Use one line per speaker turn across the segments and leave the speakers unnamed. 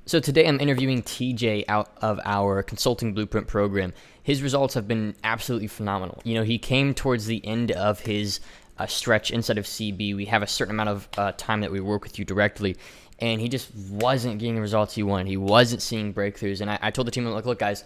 So today I'm interviewing TJ out of our Consulting Blueprint program. His results have been absolutely phenomenal. He came towards the end of his stretch inside of CB. We have a certain amount of time that we work with you directly, and he just wasn't getting the results he wanted. He wasn't seeing breakthroughs, and I told the team, look, guys,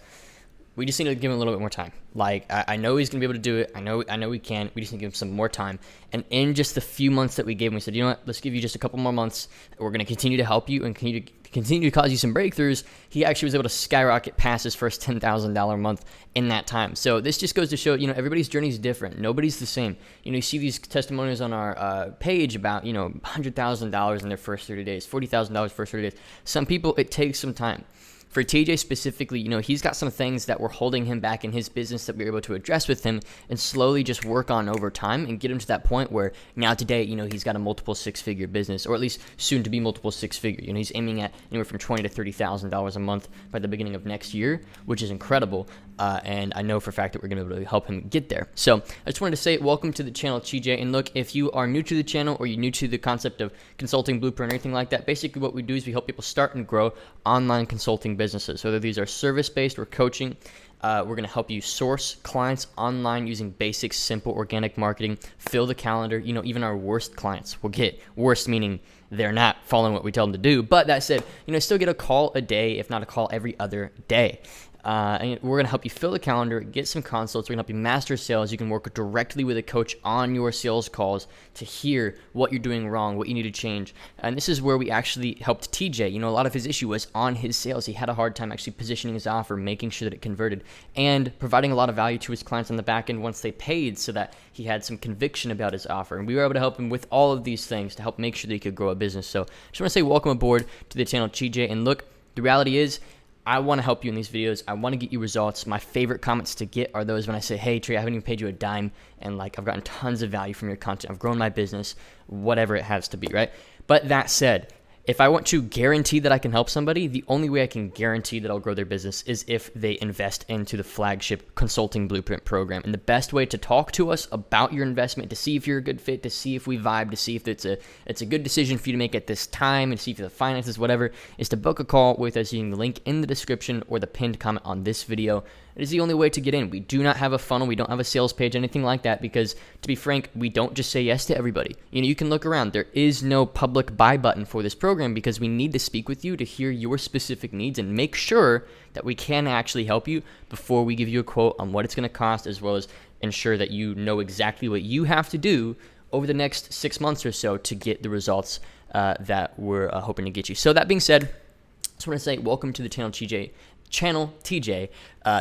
we just need to give him a little bit more time. Like, I know he's going to be able to do it. I know we can. We just need to give him some more time. And in just the few months that we gave him, we said, you know what, let's give you just a couple more months. We're going to continue to help you and continue to cause you some breakthroughs. He actually was able to skyrocket past his first $10,000 a month in that time. So this just goes to show, everybody's journey is different. Nobody's the same. You see these testimonials on our page about, $100,000 in their first 30 days, $40,000 first 30 days. Some people, it takes some time. For TJ specifically, he's got some things that were holding him back in his business that we were able to address with him and slowly just work on over time and get him to that point where now today, he's got a multiple six-figure business, or at least soon to be multiple six-figure. He's aiming at anywhere from $20,000 to $30,000 a month by the beginning of next year, which is incredible. And I know for a fact that we're going to be able to help him get there. So I just wanted to say welcome to the channel, TJ. And look, if you are new to the channel or you're new to the concept of consulting blueprint or anything like that, basically what we do is we help people start and grow online consulting businesses. Whether these are service-based or coaching, we're going to help you source clients online using basic, simple, organic marketing, fill the calendar. Even our worst clients will get worst, meaning they're not following what we tell them to do. But that said, still get a call a day, if not a call every other day. And we're going to help you fill the calendar, get some consults. We're going to help you master sales. You can work directly with a coach on your sales calls to hear what you're doing wrong, what you need to change. And this is where we actually helped TJ. A lot of his issue was on his sales. He had a hard time actually positioning his offer, making sure that it converted, and providing a lot of value to his clients on the back end once they paid so that he had some conviction about his offer. And we were able to help him with all of these things to help make sure that he could grow a business. So I just want to say welcome aboard to the channel, TJ. And look, the reality is, I want to help you in these videos. I want to get you results. My favorite comments to get are those when I say, hey, Trey, I haven't even paid you a dime, and I've gotten tons of value from your content. I've grown my business, whatever it has to be, right? But that said, if I want to guarantee that I can help somebody, the only way I can guarantee that I'll grow their business is if they invest into the flagship Consulting Blueprint program. And the best way to talk to us about your investment, to see if you're a good fit, to see if we vibe, to see if it's a good decision for you to make at this time, and see if the finances, whatever, is to book a call with us using the link in the description or the pinned comment on this video. It is the only way to get in. We do not have a funnel. We don't have a sales page, anything like that, because to be frank, we don't just say yes to everybody. You can look around. There is no public buy button for this program because we need to speak with you to hear your specific needs and make sure that we can actually help you before we give you a quote on what it's going to cost, as well as ensure that you know exactly what you have to do over the next 6 months or so to get the results that we're hoping to get you. So that being said, I just want to say welcome to the channel, TJ.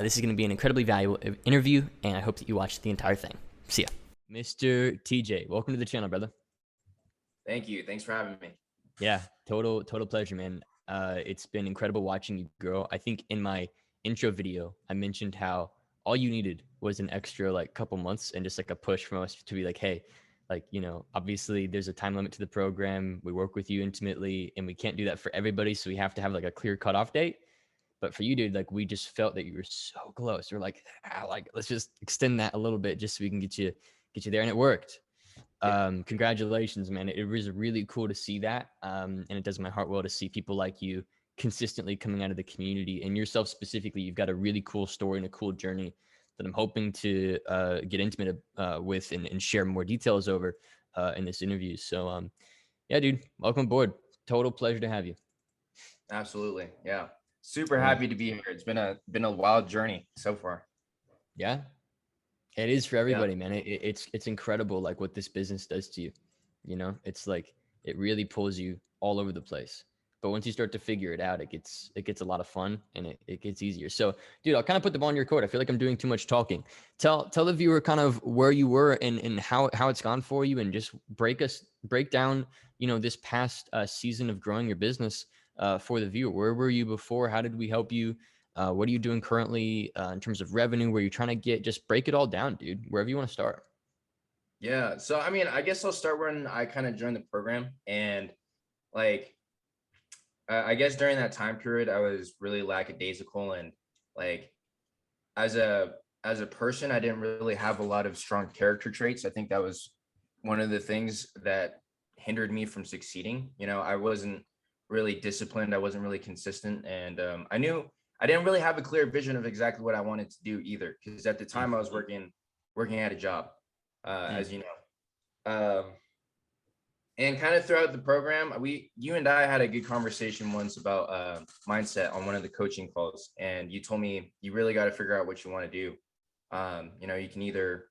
This is going to be an incredibly valuable interview, and I hope that you watch the entire thing. See ya. Mr. TJ, welcome to the channel, brother.
Thank you. Thanks for having me.
Yeah, total pleasure, man. It's been incredible watching you grow. I think in my intro video, I mentioned how all you needed was an extra couple months and just a push from us to be like, hey, obviously there's a time limit to the program. We work with you intimately, and we can't do that for everybody. So we have to have a clear cutoff date. But for you, dude, we just felt that you were so close. We're let's just extend that a little bit just so we can get you there. And it worked. Congratulations, man. It was really cool to see that. And it does my heart well to see people like you consistently coming out of the community, and yourself specifically. You've got a really cool story and a cool journey that I'm hoping to get intimate with and share more details over in this interview. So, yeah, dude, welcome aboard. Total pleasure to have you.
Absolutely. Yeah. Super happy to be here. It's been a wild journey so far.
Yeah. It is for everybody, man. It's incredible, what this business does to you. It's it really pulls you all over the place. But once you start to figure it out, it gets a lot of fun, and it gets easier. So, dude, I'll kind of put the ball in your court. I feel like I'm doing too much talking. Tell the viewer kind of where you were and how it's gone for you, and just break down, this past season of growing your business for the viewer. Where were you before? How did we help you? What are you doing currently in terms of revenue? Where you're trying to get? Just break it all down, dude. Wherever you want to start.
Yeah. So, I guess I'll start when I kind of joined the program, and I guess during that time period, I was really lackadaisical, and as a person, I didn't really have a lot of strong character traits. I think that was one of the things that hindered me from succeeding. I wasn't really disciplined. I wasn't really consistent. And I knew I didn't really have a clear vision of exactly what I wanted to do either. Because at the time I was working at a job, as you know. And kind of throughout the program, you and I had a good conversation once about mindset on one of the coaching calls. And you told me you really got to figure out what you want to do. You can either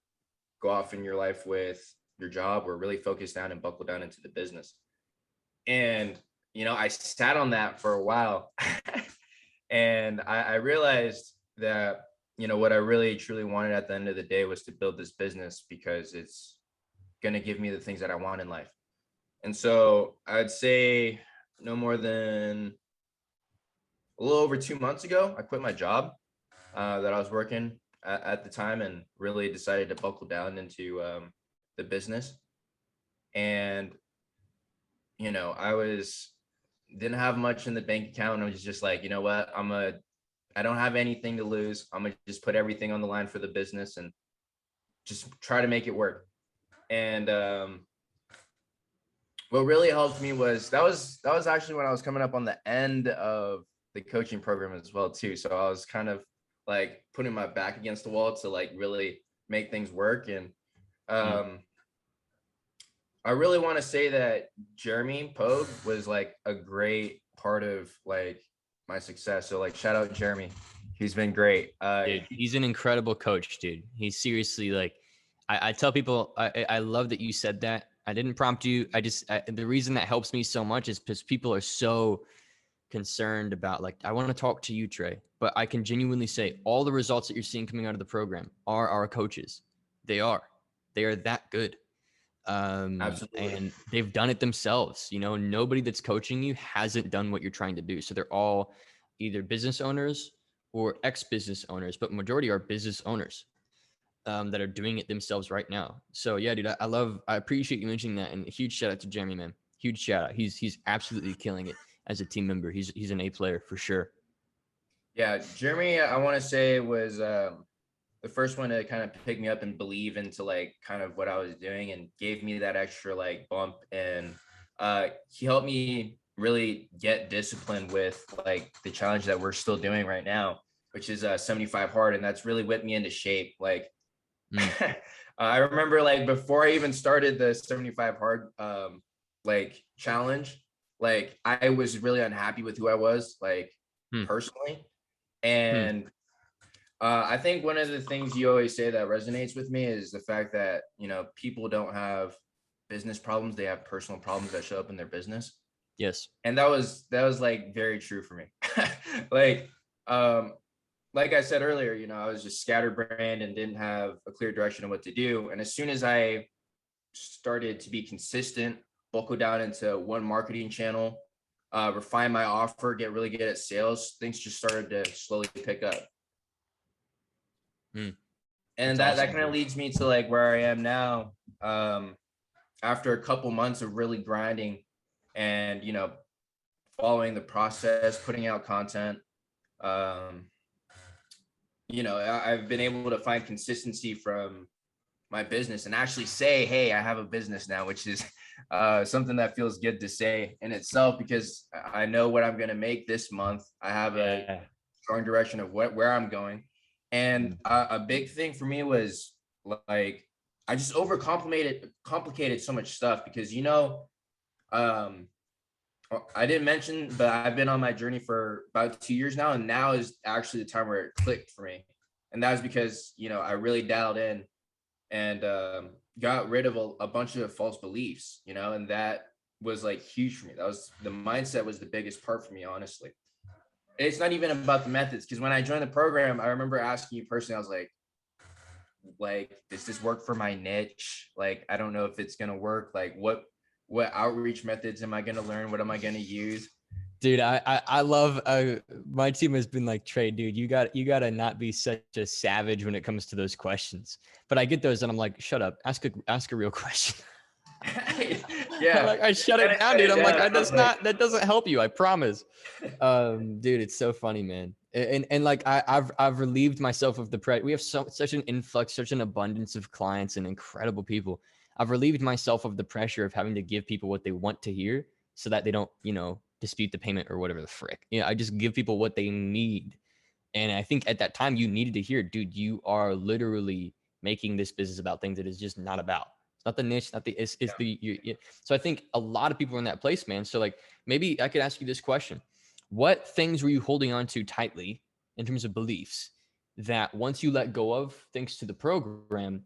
go off in your life with your job or really focus down and buckle down into the business. And, I sat on that for a while and I realized that, what I really truly wanted at the end of the day was to build this business because it's going to give me the things that I want in life. And so I'd say no more than a little over 2 months ago, I quit my job that I was working at the time and really decided to buckle down into the business. And, didn't have much in the bank account. I was just like, you know what, I don't have anything to lose. I'm gonna just put everything on the line for the business and just try to make it work. And what really helped me was that was actually when I was coming up on the end of the coaching program as well too. So I was kind of like putting my back against the wall to like really make things work. And I really want to say that Jeremy Pogue was like a great part of like my success. So like shout out Jeremy. He's been great.
Dude, he's an incredible coach, dude. He's seriously like, I tell people, I love that you said that. I didn't prompt you. The reason that helps me so much is because people are so concerned about like, I want to talk to you, Trey, but I can genuinely say all the results that you're seeing coming out of the program are our coaches. They are that good.
Absolutely.
And they've done it themselves. Nobody that's coaching you hasn't done what you're trying to do. So they're all either business owners or ex-business owners, but majority are business owners that are doing it themselves right now. So yeah, dude, I appreciate you mentioning that, and a huge shout out to Jeremy, man. Huge shout out. He's absolutely killing it as a team member. He's an A player for sure.
Yeah, Jeremy, I want to say was the first one to kind of pick me up and believe into like kind of what I was doing and gave me that extra like bump. And he helped me really get disciplined with like the challenge that we're still doing right now, which is 75 hard. And that's really whipped me into shape. Like I remember like before I even started the 75 hard like challenge, like I was really unhappy with who I was like personally. And I think one of the things you always say that resonates with me is the fact that, people don't have business problems. They have personal problems that show up in their business.
Yes.
And that was like very true for me. Like I said earlier, I was just scatterbrained and didn't have a clear direction of what to do. And as soon as I started to be consistent, buckle down into one marketing channel, refine my offer, get really good at sales, things just started to slowly pick up. And that kind of leads me to like where I am now. After a couple months of really grinding and, following the process, putting out content, I've been able to find consistency from my business and actually say, hey, I have a business now, which is something that feels good to say in itself, because I know what I'm going to make this month. I have a strong direction of where I'm going. And a big thing for me was like, I just complicated so much stuff because, I didn't mention, but I've been on my journey for about 2 years now. And now is actually the time where it clicked for me. And that was because, I really dialed in and got rid of a bunch of false beliefs, and that was like huge for me. The mindset was the biggest part for me, honestly. It's not even about the methods, because when I joined the program, I remember asking you personally, I was like, does this work for my niche? Like, I don't know if it's going to work. Like, what outreach methods am I going to learn? What am I going to use?
Dude, I love my team has been like, Trey, dude, you got to not be such a savage when it comes to those questions. But I get those and I'm like, shut up, ask a real question.
Yeah,
like I shut it down, dude. I'm like, that doesn't help you, I promise. Dude, it's so funny, man. And like I've relieved myself of the pressure. We have such an influx, such an abundance of clients and incredible people. I've relieved myself of the pressure of having to give people what they want to hear so that they don't, dispute the payment or whatever the frick. I just give people what they need. And I think at that time you needed to hear, dude, you are literally making this business about things that is just not about. It's not the niche, not the, it's the, so I think a lot of people are in that place, man. So like, maybe I could ask you this question. What things were you holding on to tightly in terms of beliefs that once you let go of, thanks to the program,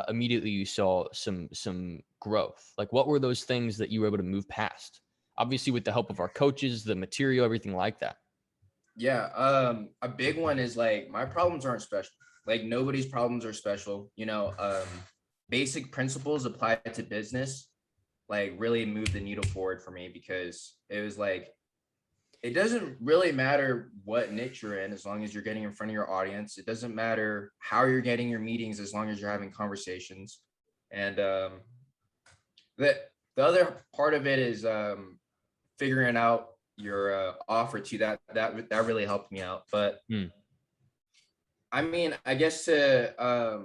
immediately you saw some growth? Like, what were those things that you were able to move past? Obviously, with the help of our coaches, the material, everything like that.
Yeah. A big one is like, my problems aren't special. Like, nobody's problems are special. Basic principles applied to business, like, really moved the needle forward for me, because it was like, it doesn't really matter what niche you're in as long as you're getting in front of your audience. It doesn't matter how you're getting your meetings as long as you're having conversations. And the other part of it is figuring out your offer to that really helped me out. But I mean, I guess to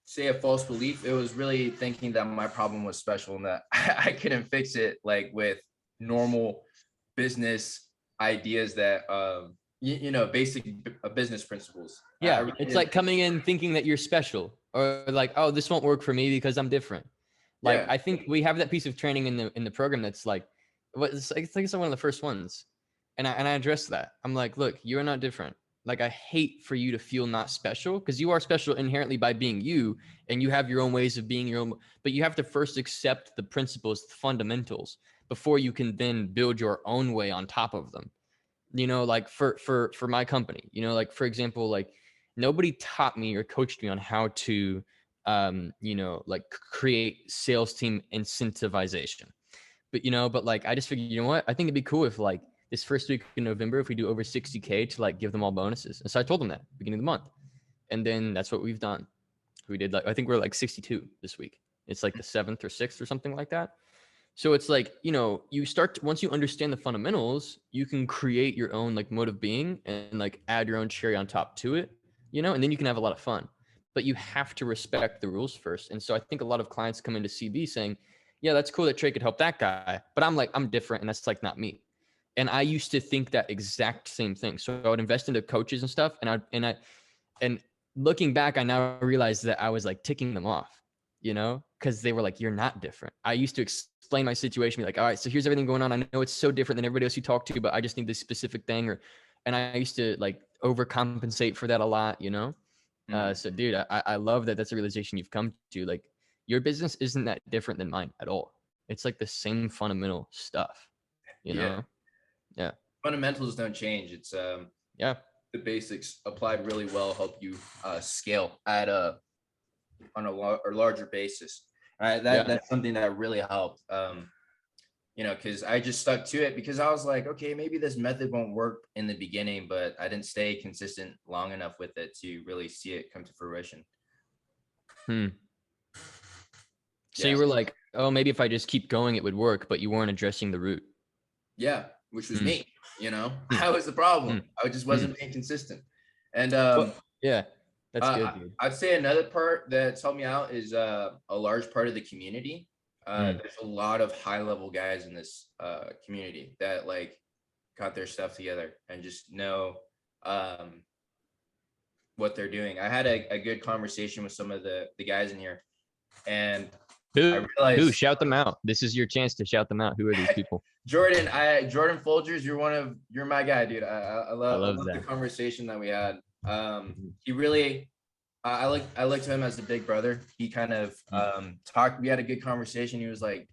say a false belief, it was really thinking that my problem was special and that I couldn't fix it like with normal business ideas that basic business principles.
Yeah,
really
it's like coming in thinking that you're special, or like, oh, this won't work for me because I'm different. Like,
Yeah.
I think we have that piece of training in the program that's like, it's like it's one of the first ones, and I address that. I'm like, look, you're not different. Like, I hate for you to feel not special, because you are special inherently by being you, and you have your own ways of being your own. But you have to first accept the principles, the fundamentals, before you can then build your own way on top of them. Like for my company, like, for example, like, nobody taught me or coached me on how to like create sales team incentivization. But like, I just figured, what, I think it'd be cool if like this first week in November, if we do over 60K, to like give them all bonuses. And so I told them that beginning of the month, and then that's what we've done. We did, like, I think we're like 62 this week. It's like the 7th or 6th or something like that. So it's like, you start to, once you understand the fundamentals, you can create your own like mode of being and like add your own cherry on top to it, and then you can have a lot of fun. But you have to respect the rules first. And so I think a lot of clients come into CB saying, yeah, that's cool that Trey could help that guy, but I'm different, and that's like not me. And I used to think that exact same thing. So I would invest into coaches and stuff, and looking back, I now realize that I was like ticking them off, because they were like, you're not different. I used to explain my situation, be like, all right, so here's everything going on. I know it's so different than everybody else you talk to, but I just need this specific thing. And I used to like overcompensate for that a lot, So dude, I love that. That's a realization you've come to. Like, your business isn't that different than mine at all. It's like the same fundamental stuff,
Yeah.
Yeah.
Fundamentals don't change. It's
Yeah.
the basics applied really well help you scale on a larger basis. All right, that's something that really helped. Because I just stuck to it, because I was like, okay, maybe this method won't work in the beginning, but I didn't stay consistent long enough with it to really see it come to fruition.
So you were like, oh, maybe if I just keep going, it would work, but you weren't addressing the root.
Yeah, which was me. I was the problem. I just wasn't being consistent. And
yeah, that's good, dude.
I'd say another part that's helped me out is a large part of the community. There's a lot of high level guys in this community that like got their stuff together and just know what they're doing. I had a good conversation with some of the guys in here, and I realized,
who shout them out. This is your chance to shout them out. Who are these people?
Jordan Folgers, you're my guy, dude. I love the conversation that we had. He really, I looked to him as a big brother. He kind of talked. We had a good conversation. He was like,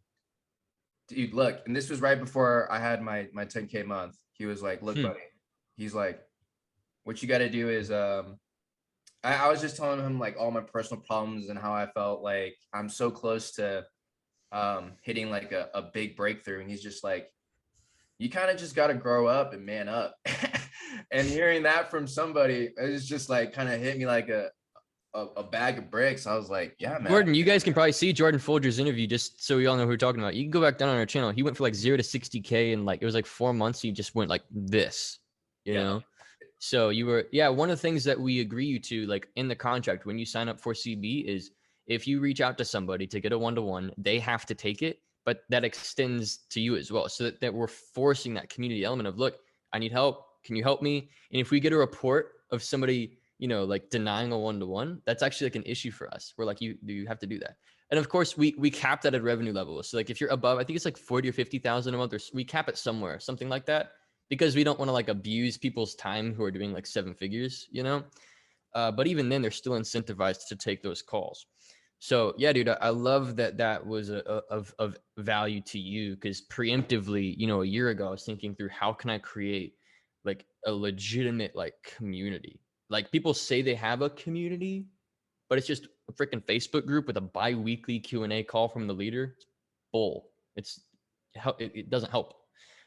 dude, look, and this was right before I had my 10K month. He was like, look, buddy. He's like, what you got to do is, I was just telling him like all my personal problems and how I felt like I'm so close to hitting like a big breakthrough. And he's just like, you kind of just got to grow up and man up. And hearing that from somebody, it was just like kind of hit me like a bag of bricks. I was like, yeah, man.
Jordan, you guys can probably see Jordan Folger's interview, just so we all know who we're talking about. You can go back down on our channel. He went for like 0 to 60K and like, it was like 4 months. He just went like this, you know? So you were, one of the things that we agree you to, like in the contract, when you sign up for CB, is if you reach out to somebody to get a 1-to-1, they have to take it, but that extends to you as well. So that we're forcing that community element of, look, I need help. Can you help me? And if we get a report of somebody, like denying a one-to-one, that's actually like an issue for us. We're like, you have to do that. And of course we cap that at revenue level. So like if you're above, I think it's like 40 or 50,000 a month, or we cap it somewhere, something like that, because we don't want to like abuse people's time who are doing like 7 figures, but even then they're still incentivized to take those calls. So yeah, dude, I love that was of value to you, because preemptively, a year ago, I was thinking through how can I create like a legitimate like community. Like people say they have a community, but it's just a freaking Facebook group with a bi-weekly Q&A call from the leader. It's bull. It doesn't help.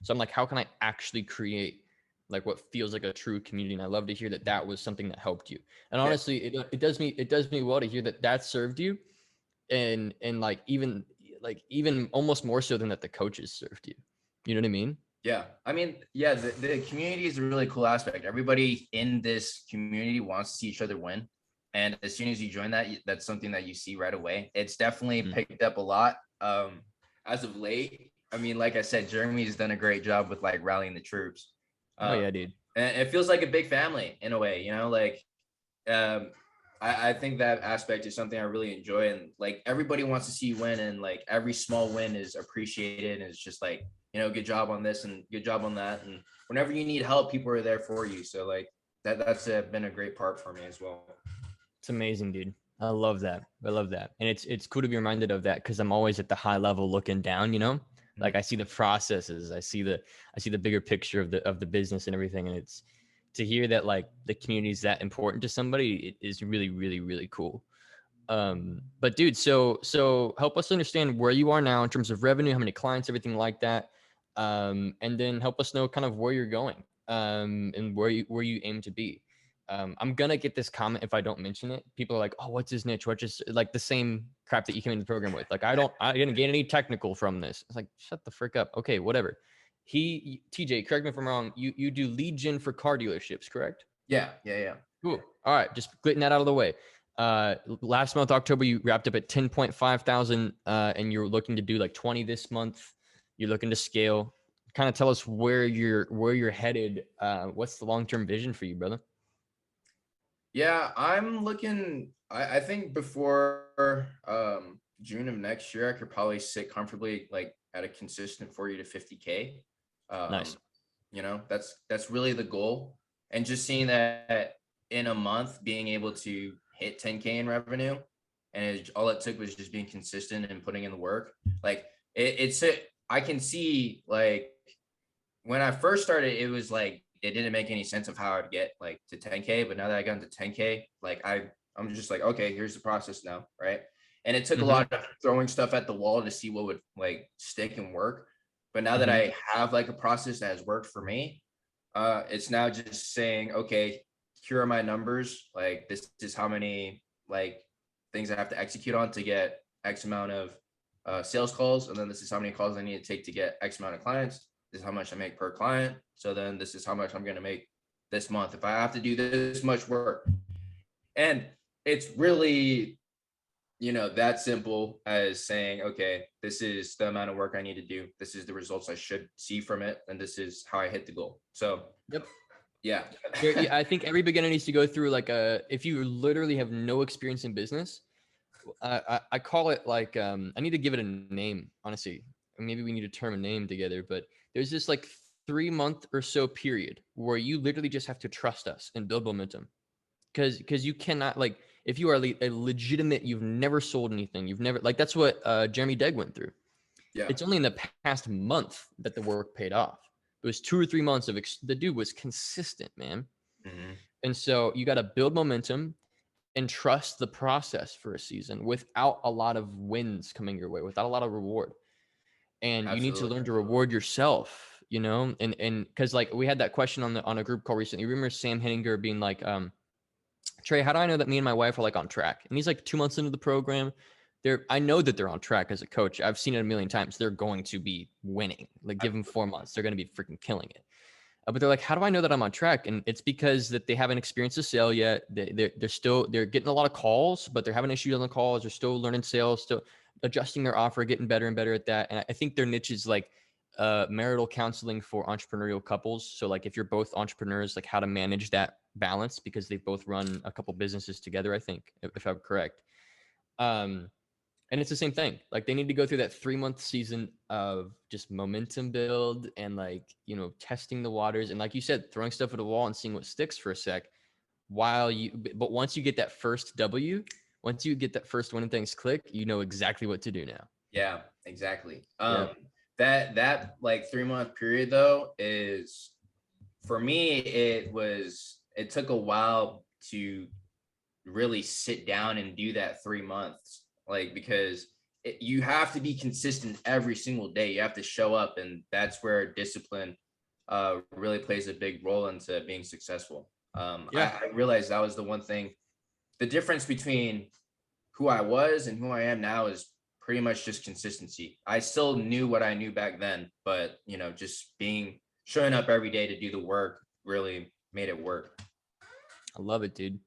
So I'm like, how can I actually create like what feels like a true community? And I love to hear that was something that helped you. And honestly, it does me well to hear that served you, and like even almost more so than that the coaches served you. You know what I mean?
Yeah. I mean, yeah, the community is a really cool aspect. Everybody in this community wants to see each other win. And as soon as you join that, that's something that you see right away. It's definitely picked up a lot as of late. I mean, like I said, Jeremy's done a great job with like rallying the troops.
Oh yeah, dude.
And it feels like a big family in a way, like I think that aspect is something I really enjoy. And like everybody wants to see you win, and like every small win is appreciated. And it's just like, good job on this and good job on that. And whenever you need help, people are there for you. So like that's been a great part for me as well.
It's amazing, dude. I love that. And it's cool to be reminded of that, because I'm always at the high level looking down, like I see the processes, I see the bigger picture of the business and everything. And it's to hear that like the community is that important to somebody, it is really, really, really cool. But dude, so help us understand where you are now in terms of revenue, how many clients, everything like that. And then help us know kind of where you're going, and where you aim to be. I'm gonna get this comment if I don't mention it. People are like, "Oh, what's his niche?" What, just like the same crap that you came into the program with. Like, I didn't get any technical from this. It's like, shut the frick up. Okay, whatever. TJ, correct me if I'm wrong. You do lead gen for car dealerships, correct?
Yeah.
Cool. All right, just getting that out of the way. Last month, October, you wrapped up at 10.5 thousand, and you're looking to do like 20 this month. You're looking to scale. Kind of tell us where you're headed. What's the long-term vision for you, brother?
Yeah, I'm looking. I think before June of next year, I could probably sit comfortably like at a consistent 40 to 50K.
Nice.
That's really the goal. And just seeing that in a month, being able to hit 10K in revenue, and all it took was just being consistent and putting in the work. Like I can see like when I first started, it was like it didn't make any sense of how I'd get like to 10K. But now that I got into 10K, like I'm just like, okay, here's the process now, right? And it took a lot of throwing stuff at the wall to see what would like stick and work. But now that I have like a process that has worked for me, it's now just saying, okay, here are my numbers. Like this is how many like things I have to execute on to get X amount of sales calls, and then this is how many calls I need to take to get X amount of clients. This is how much I make per client. So then this is how much I'm going to make this month if I have to do this much work. And it's really, that simple as saying, okay, this is the amount of work I need to do. This is the results I should see from it. And this is how I hit the goal. So,
yep.
Yeah.
I think every beginner needs to go through like if you literally have no experience in business, I call it like, I need to give it a name, honestly. Maybe we need to term a name together, but there's this like 3-month or so period where you literally just have to trust us and build momentum. Because you cannot, like, if you are a legitimate, you've never sold anything, you've never, like, that's what Jeremy Degg went through.
Yeah.
It's only in the past month that the work paid off. It was 2 or 3 months of the dude was consistent, man. And so you got to build momentum and trust the process for a season without a lot of wins coming your way, without a lot of reward. And you need to learn to reward yourself, and because like we had that question on a group call recently. You remember Sam Henninger being like, Trey, how do I know that me and my wife are like on track? And he's like 2 months into the program. I know that they're on track as a coach. I've seen it a million times. They're going to be winning. Like, give them 4 months. They're going to be freaking killing it. But they're like, how do I know that I'm on track? And it's because that they haven't experienced a sale yet. They're getting a lot of calls, but they're having issues on the calls. They're still learning sales. Still, adjusting their offer, getting better and better at that. And I think their niche is like marital counseling for entrepreneurial couples. So like if you're both entrepreneurs, like how to manage that balance because they both run a couple businesses together, I think, if I'm correct. And it's the same thing. Like they need to go through that 3-month season of just momentum build and like, testing the waters. And like you said, throwing stuff at a wall and seeing what sticks for a sec but once you get that first W, once you get that first win and things click, you know exactly what to do now.
Yeah, exactly.
Yeah.
That like 3-month period though is, for me, it took a while to really sit down and do that 3 months, like, because you have to be consistent every single day. You have to show up, and that's where discipline really plays a big role into being successful. I realized that was the one thing. The difference between who I was and who I am now is pretty much just consistency. I still knew what I knew back then, but just showing up every day to do the work really made it work.
I love it, dude.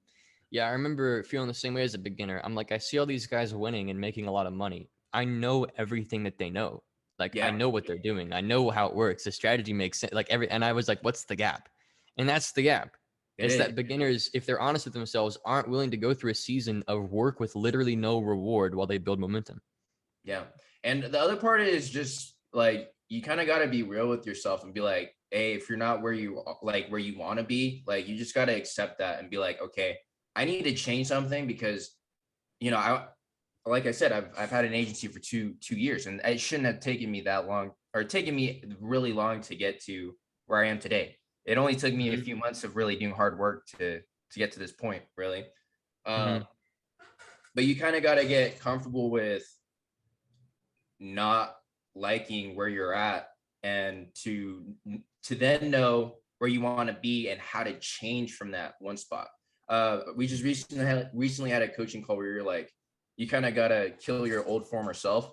Yeah, I remember feeling the same way as a beginner. I'm like, I see all these guys winning and making a lot of money. I know everything that they know. Like, I know what they're doing. I know how it works. The strategy makes sense. And I was like, what's the gap? And that's the gap. It's that beginners, if they're honest with themselves, aren't willing to go through a season of work with literally no reward while they build momentum.
Yeah. And the other part is just like, you kind of got to be real with yourself and be like, hey, if you're not where you want to be, like, you just got to accept that and be like, okay, I need to change something because, like I said, I've had an agency for two years, and it shouldn't have taken me that long, or taken me really long to get to where I am today. It only took me a few months of really doing hard work to get to this point, really. But you kind of got to get comfortable with not liking where you're at, and to then know where you want to be and how to change from that one spot. We just recently had a coaching call where you're like, you kind of got to kill your old former self.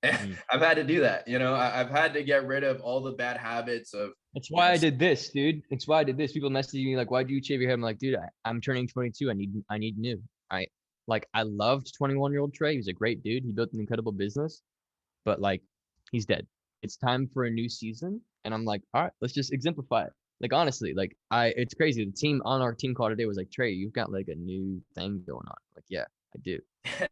I've had to do that. I've had to get rid of all the bad habits of.
That's why I did this, dude. It's why I did this. People messaging me like, why do you shave your head? I'm like, dude, I'm turning 22. I need new. I loved 21-year-old Trey. He was a great dude. He built an incredible business, but like, he's dead. It's time for a new season. And I'm like, all right, let's just exemplify it. Like, honestly, like it's crazy. The team on our team call today was like, Trey, you've got like a new thing going on. Like, yeah, I do.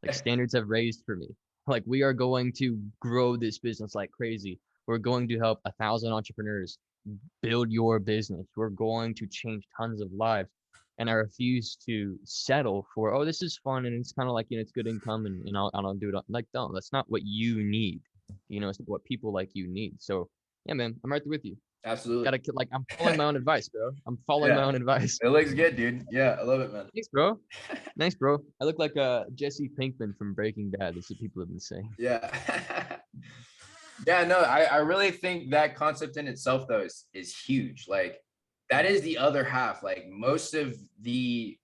Like, standards have raised for me. Like, we are going to grow this business like crazy. We're going to help 1,000 entrepreneurs build your business. We're going to change tons of lives. And I refuse to settle for, oh, this is fun and it's kind of like, it's good income and I'll do it. Like, no, that's not what you need. It's what people like you need. So yeah, man, I'm right there with you.
Absolutely.
I'm following my own advice, bro. I'm following my own advice.
It looks good, dude. Yeah, I love it, man.
Thanks, bro. Nice, bro. I look like Jesse Pinkman from Breaking Bad. That's what people have been saying.
Yeah. Yeah, no, I really think that concept in itself, though, is huge. Like, that is the other half. Like, most of the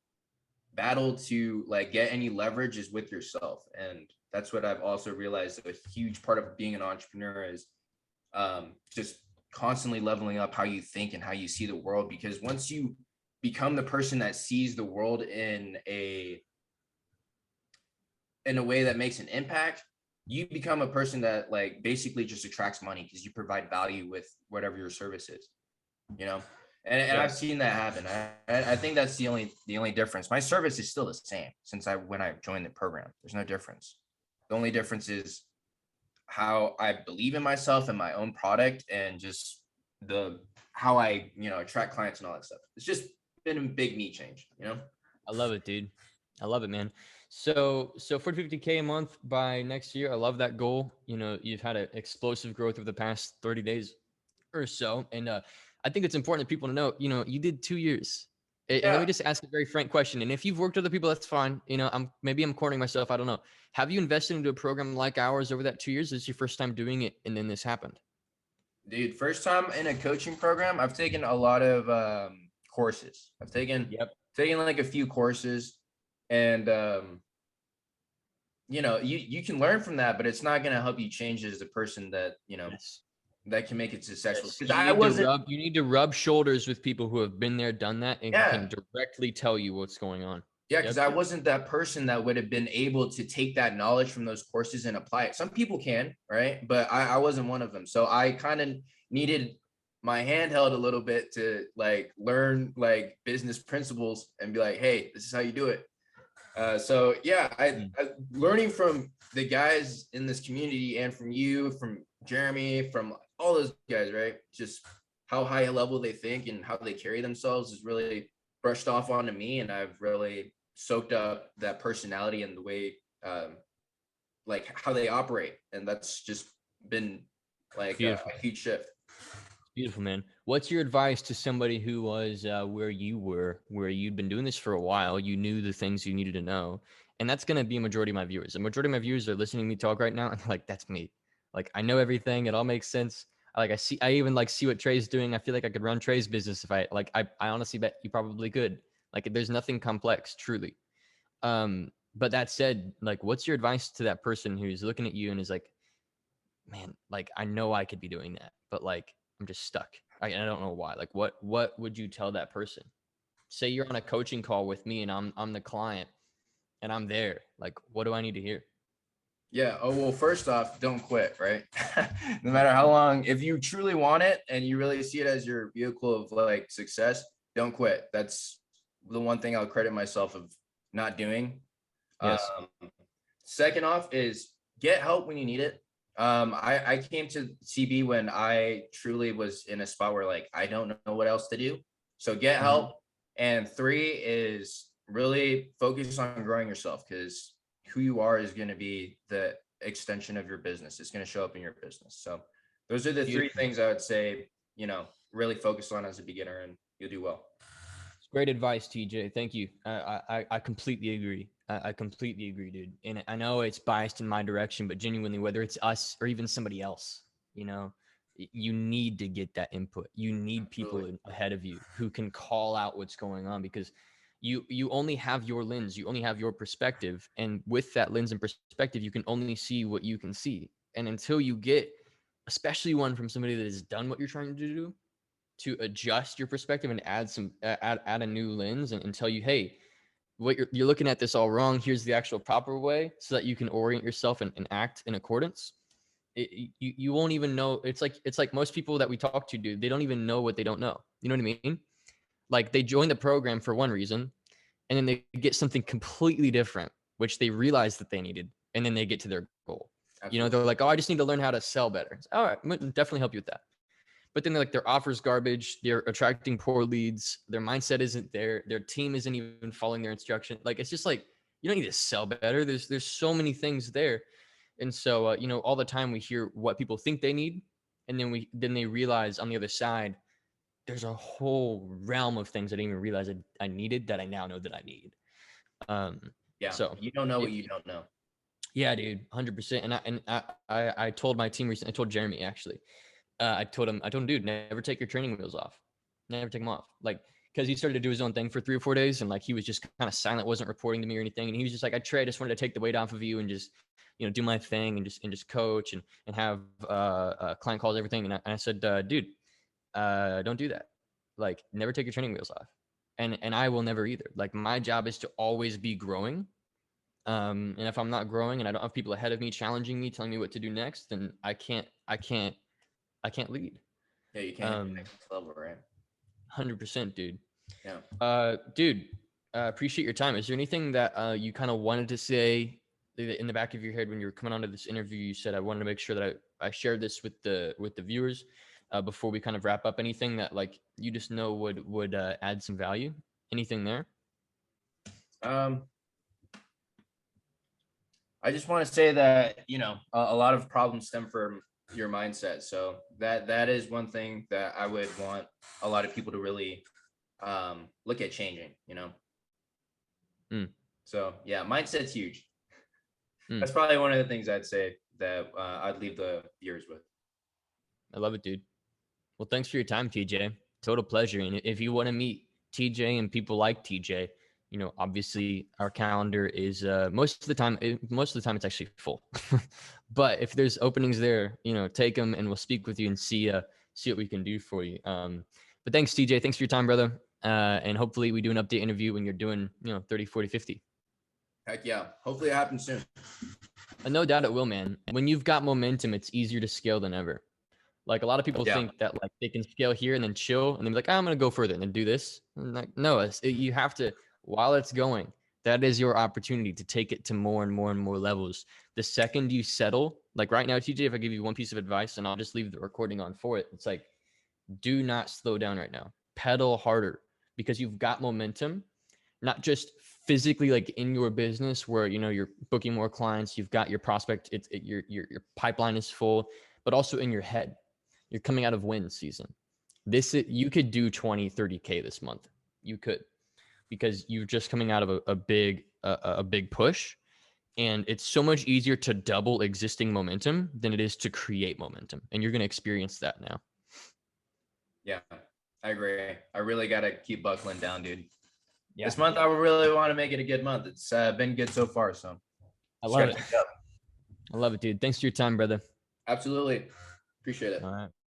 battle to like get any leverage is with yourself. And that's what I've also realized a huge part of being an entrepreneur is just constantly leveling up how you think and how you see the world. Because once you become the person that sees the world in a way that makes an impact, you become a person that like basically just attracts money because you provide value with whatever your service is, and I've seen that happen. I think that's the only difference. My service is still the same since when I joined the program. There's no difference. The only difference is how I believe in myself and my own product, and just how I attract clients and all that stuff. It's just been a big me change.
I love it, dude. I love it, man. So 40-50K a month by next year. I love that goal. You've had an explosive growth over the past 30 days or so. And I think it's important that people to know, you did 2 years. And let me just ask a very frank question. And if you've worked with other people, that's fine. I'm cornering myself. I don't know. Have you invested into a program like ours over that 2 years? This is your first time doing it, and then this happened?
Dude, first time in a coaching program. I've taken a lot of courses. I've taken like a few courses, and you can learn from that, but it's not going to help you change as a person that that can make it successful.
Because you need to rub shoulders with people who have been there, done that, and can directly tell you what's going on.
Yeah, because I wasn't that person that would have been able to take that knowledge from those courses and apply it. Some people can, right? But I wasn't one of them. So I kind of needed my hand held a little bit to like learn like business principles and be like, hey, this is how you do it. So yeah, I learning from the guys in this community and from you, from Jeremy, from all those guys, right? Just how high a level they think and how they carry themselves is really brushed off onto me, and I've really soaked up that personality and the way, like how they operate, and that's just been like a huge shift.
Beautiful, man. What's your advice to somebody who was where you were, where you'd been doing this for a while, you knew the things you needed to know, and that's going to be a majority of my viewers. The majority of my viewers are listening to me talk right now, and like, that's me. Like, I know everything. It all makes sense. I even like see what Trey's doing. I feel like I could run Trey's business if I honestly bet you probably could. Like, there's nothing complex, truly. But that said, like, what's your advice to that person who's looking at you and is like, man, like, I know I could be doing that, but like, I'm just stuck. I don't know why. Like, what would you tell that person? Say you're on a coaching call with me and I'm the client and I'm there. Like, what do I need to hear?
Yeah. Oh, well, first off, don't quit, right? No matter how long, if you truly want it and you really see it as your vehicle of like success, don't quit. That's the one thing I'll credit myself of not doing.
Yes.
Second off is get help when you need it. I came to CB when I truly was in a spot where like I don't know what else to do. So get help. And three is really focus on growing yourself, because who you are is going to be the extension of your business. It's going to show up in your business. So those are the three things I would say, really focus on as a beginner, and you'll do well.
Great advice, TJ. Thank you. I completely agree. I completely agree, dude. And I know it's biased in my direction, but genuinely, whether it's us or even somebody else, you need to get that input. You need people ahead of you who can call out what's going on, because you only have your lens, you only have your perspective, and with that lens and perspective, you can only see what you can see. And until you get, especially one from somebody that has done what you're trying to do, to adjust your perspective and add a new lens and tell you, hey, what you're looking at this all wrong. Here's the actual proper way, so that you can orient yourself and act in accordance. You won't even know. It's like most people that we talk to, dude, they don't even know what they don't know. You know what I mean? Like, they join the program for one reason, and then they get something completely different, which they realize that they needed, and then they get to their goal. Absolutely. They're like, oh, I just need to learn how to sell better. All right, definitely help you with that. But then their offers garbage. They're attracting poor leads. Their mindset isn't there. Their team isn't even following their instruction. Like, it's just like, you don't need to sell better. There's so many things there. And so, all the time we hear what people think they need. And then they realize on the other side, there's a whole realm of things I didn't even realize I needed, that I now know that I need.
Yeah. So you don't know what you don't know.
Yeah, dude, 100%. And I told my team recently, I told Jeremy actually, I told him, dude, never take your training wheels off. Never take them off. Like, because he started to do his own thing for 3 or 4 days, and like, he was just kind of silent, wasn't reporting to me or anything. And he was just like, Trey, I just wanted to take the weight off of you and just, do my thing and just coach and have client calls, everything. And I said, dude, don't do that. Like, never take your training wheels off. And I will never either. Like, my job is to always be growing. And if I'm not growing and I don't have people ahead of me challenging me, telling me what to do next, then I can't lead.
Yeah, you can't next level, right?
100%, dude.
Yeah.
Dude, appreciate your time. Is there anything that you kind of wanted to say in the back of your head when you were coming onto this interview? You said, I wanted to make sure that I shared this with the viewers before we kind of wrap up. Anything that like you just know would add some value? Anything there?
I just want to say that, a lot of problems stem from your mindset. So that is one thing that I would want a lot of people to really look at changing, So yeah, mindset's huge. That's probably one of the things I'd say that I'd leave the viewers with.
I love it, dude. Well, thanks for your time, TJ. Total pleasure. And if you want to meet TJ and people like TJ, obviously our calendar is most of the time it's actually full. But if there's openings there, take them and we'll speak with you and see what we can do for you. But thanks, TJ. Thanks for your time, brother. And hopefully we do an update interview when you're doing, 30, 40, 50.
Heck yeah. Hopefully it happens soon.
And no doubt it will, man. When you've got momentum, it's easier to scale than ever. Like a lot of people think that like they can scale here and then chill and then be like, I'm going to go further and then do this. And like, no, you have to, while it's going, that is your opportunity to take it to more and more and more levels. The second you settle, like right now, TJ, if I give you one piece of advice and I'll just leave the recording on for it, it's like, do not slow down right now. Pedal harder because you've got momentum, not just physically like in your business where, you're booking more clients, you've got your prospect, your pipeline is full, but also in your head. You're coming out of win season. You could do 20, 30K this month. You could, because you're just coming out of a big push. And it's so much easier to double existing momentum than it is to create momentum. And you're going to experience that now.
Yeah, I agree. I really got to keep buckling down, dude. Yeah. This month, I really want to make it a good month. It's been good so far. So
I love it. I love it, dude. Thanks for your time, brother.
Absolutely. Appreciate it.
All right.